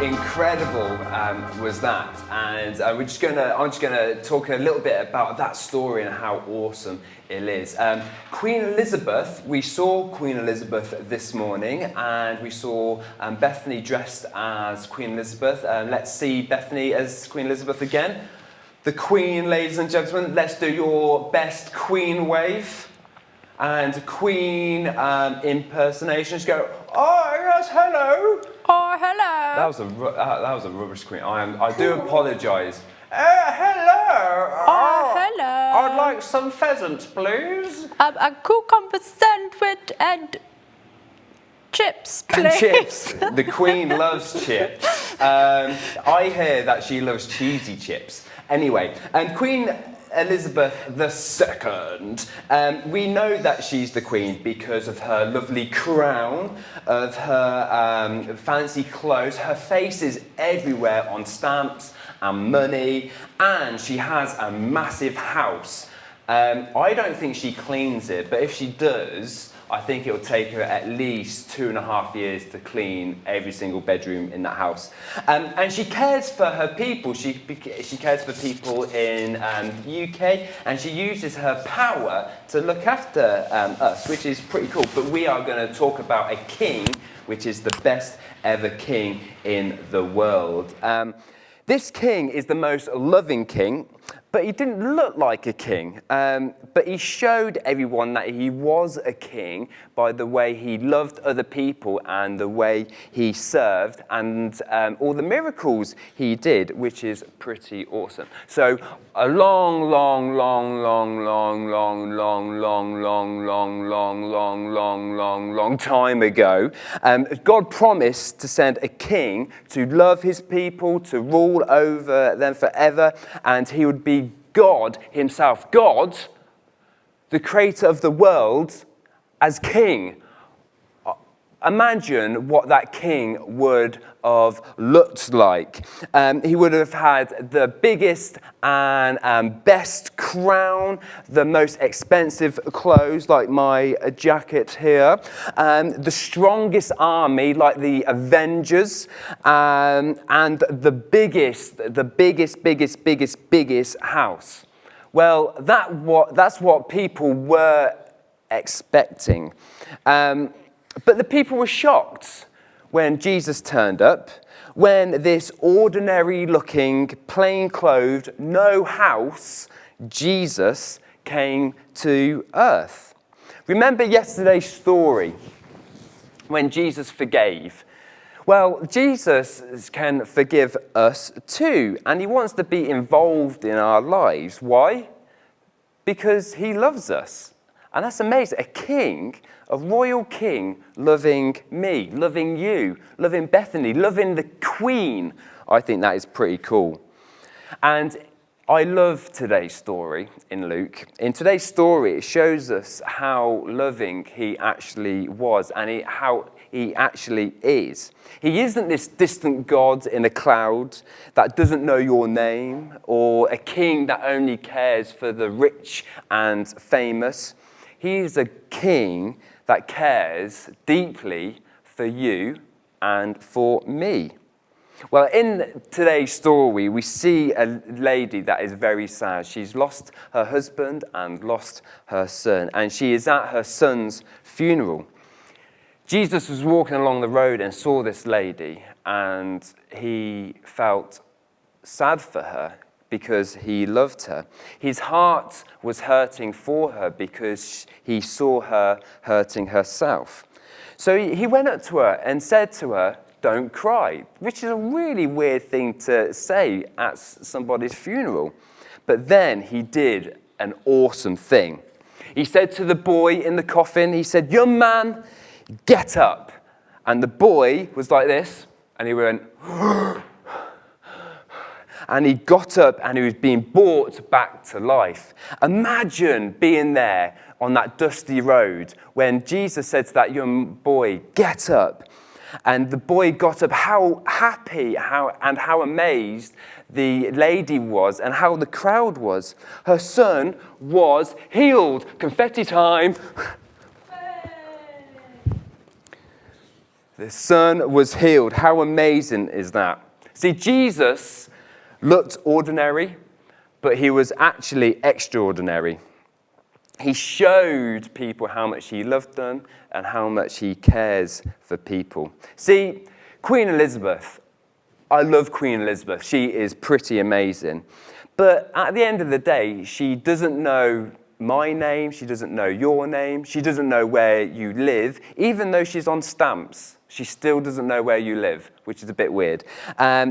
incredible was that? And I'm just gonna talk a little bit about that story and how awesome it is. Queen Elizabeth, we saw Queen Elizabeth this morning, and we saw Bethany dressed as Queen Elizabeth. Let's see Bethany as Queen Elizabeth again. The Queen, ladies and gentlemen, let's do your best Queen wave. And Queen impersonations go, oh yes, hello. Oh, hello. That was a rubbish Queen. I do apologise. Hello. Oh, hello. I'd like some pheasants, please. A cucumber sandwich and chips, please. And chips. The Queen loves chips. I hear that she loves cheesy chips. Anyway, and Queen Elizabeth II, we know that she's the Queen because of her lovely crown, of her fancy clothes. Her face is everywhere on stamps and money, and she has a massive house. I don't think she cleans it, but if she does, I think it will take her at least 2.5 years to clean every single bedroom in that house. And she cares for her people. She cares for people in the UK, and she uses her power to look after us, which is pretty cool. But we are going to talk about a king, which is the best ever king in the world. This king is the most loving king, but he didn't look like a king. But he showed everyone that he was a king by the way he loved other people and the way he served and all the miracles he did, which is pretty awesome. So a long time ago, God promised to send a king to love his people, to rule over them forever, and he would be God himself. God, the creator of the world, as king. Imagine what that king would have looked like. He would have had the biggest and best crown, the most expensive clothes, like my jacket here, the strongest army, like the Avengers, and the biggest house. Well, that's what people were expecting. But the people were shocked when Jesus turned up, when this ordinary-looking, plain-clothed, no house Jesus came to earth. Remember yesterday's story when Jesus forgave? Well, Jesus can forgive us too, and he wants to be involved in our lives. Why? Because he loves us. And that's amazing. A king, a royal king, loving me, loving you, loving Bethany, loving the Queen. I think that is pretty cool. And I love today's story in Luke. In today's story, it shows us how loving he actually was and how he actually is. He isn't this distant God in a cloud that doesn't know your name, or a king that only cares for the rich and famous. He is a king that cares deeply for you and for me. Well, in today's story, we see a lady that is very sad. She's lost her husband and lost her son, and she is at her son's funeral. Jesus was walking along the road and saw this lady, and he felt sad for her because he loved her. His heart was hurting for her because he saw her hurting herself. So he went up to her and said to her, "Don't cry," which is a really weird thing to say at somebody's funeral. But then he did an awesome thing. He said to the boy in the coffin, he said, "Young man, get up." And the boy was like this, and he went, and he got up and he was being brought back to life. Imagine being there on that dusty road when Jesus said to that young boy, "Get up." And the boy got up, how happy and how amazed the lady was and how the crowd was. Her son was healed. Confetti time. The son was healed. How amazing is that? See, Jesus looked ordinary, but he was actually extraordinary. He showed people how much he loved them and how much he cares for people. See, Queen Elizabeth, I love Queen Elizabeth. She is pretty amazing. But at the end of the day, she doesn't know my name. She doesn't know your name. She doesn't know where you live. Even though she's on stamps, she still doesn't know where you live, which is a bit weird.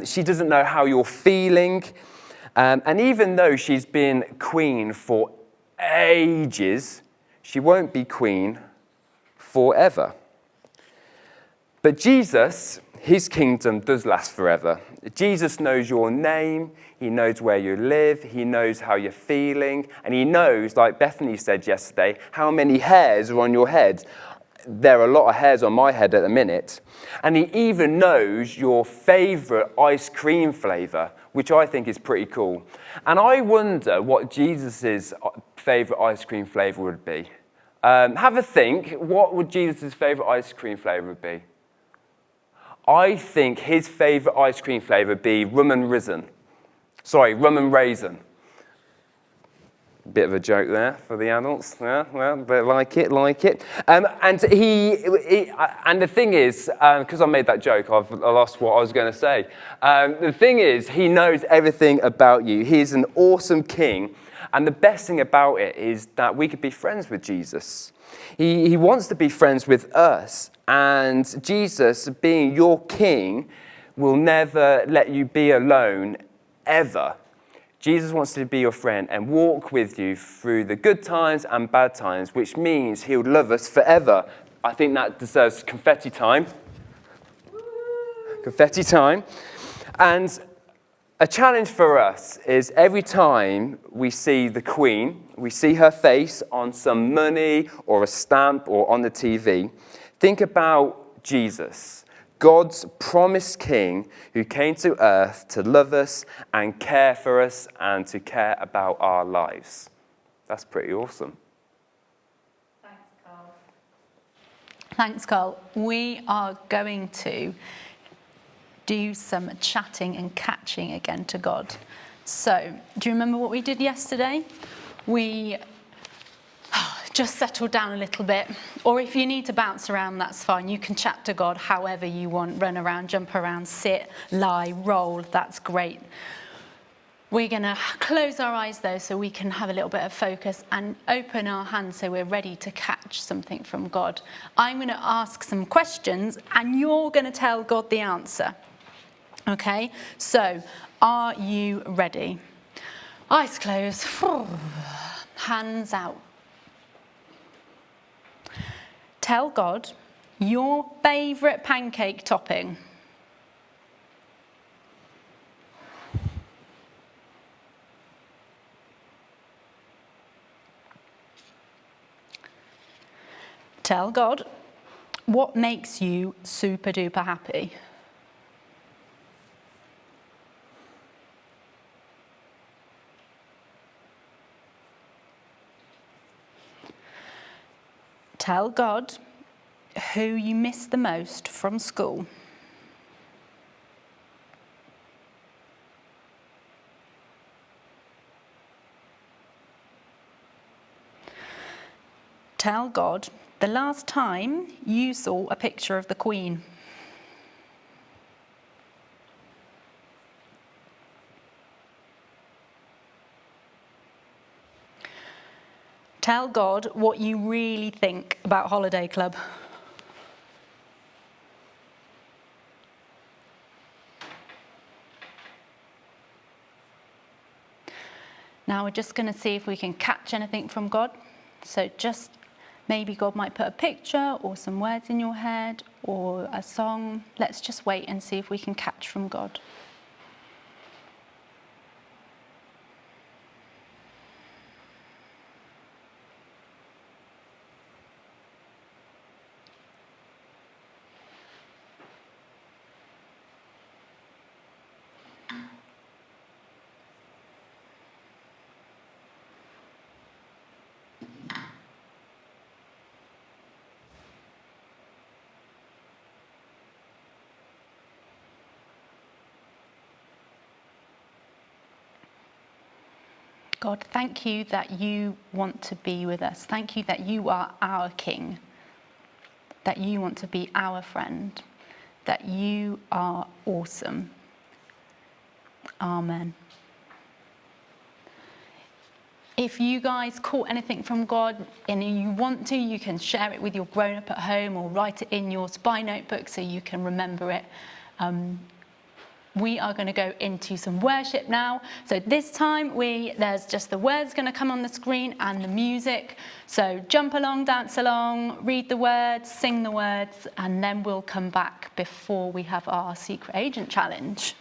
She doesn't know how you're feeling. And even though she's been queen for ages, she won't be queen forever. But Jesus, his kingdom does last forever. Jesus knows your name, he knows where you live, he knows how you're feeling, and he knows, like Bethany said yesterday, how many hairs are on your head. There are a lot of hairs on my head at the minute. And he even knows your favourite ice cream flavour, which I think is pretty cool. And I wonder what Jesus' favourite ice cream flavour would be. Have a think. What would Jesus' favourite ice cream flavour be? I think his favourite ice cream flavour would be rum and raisin. Bit of a joke there for the adults. Yeah, well, but like it. And the thing is, because I made that joke, I lost what I was going to say. The thing is, he knows everything about you. He's an awesome king. And the best thing about it is that we could be friends with Jesus. He wants to be friends with us. And Jesus, being your king, will never let you be alone, ever. Jesus wants to be your friend and walk with you through the good times and bad times, which means he'll love us forever. I think that deserves confetti time. Confetti time. And a challenge for us is every time we see the Queen, we see her face on some money or a stamp or on the TV, think about Jesus, God's promised king who came to earth to love us and care for us and to care about our lives. That's pretty awesome. Thanks, Carl. We are going to do some chatting and catching again to God. So, do you remember what we did yesterday? We just settle down a little bit. Or if you need to bounce around, that's fine. You can chat to God however you want. Run around, jump around, sit, lie, roll. That's great. We're going to close our eyes though so we can have a little bit of focus and open our hands so we're ready to catch something from God. I'm going to ask some questions and you're going to tell God the answer. Okay? So, are you ready? Eyes closed. Hands out. Tell God your favourite pancake topping. Tell God what makes you super duper happy. Tell God who you miss the most from school. Tell God the last time you saw a picture of the Queen. Tell God what you really think about Holiday Club. Now we're just going to see if we can catch anything from God. So just maybe God might put a picture or some words in your head or a song. Let's just wait and see if we can catch from God. God, thank you that you want to be with us. Thank you that you are our King, that you want to be our friend, that you are awesome. Amen. If you guys caught anything from God and you want to, you can share it with your grown-up at home or write it in your spy notebook so you can remember it. We are going to go into some worship now. So this time there's just the words going to come on the screen and the music. So jump along, dance along, read the words, sing the words, and then we'll come back before we have our secret agent challenge.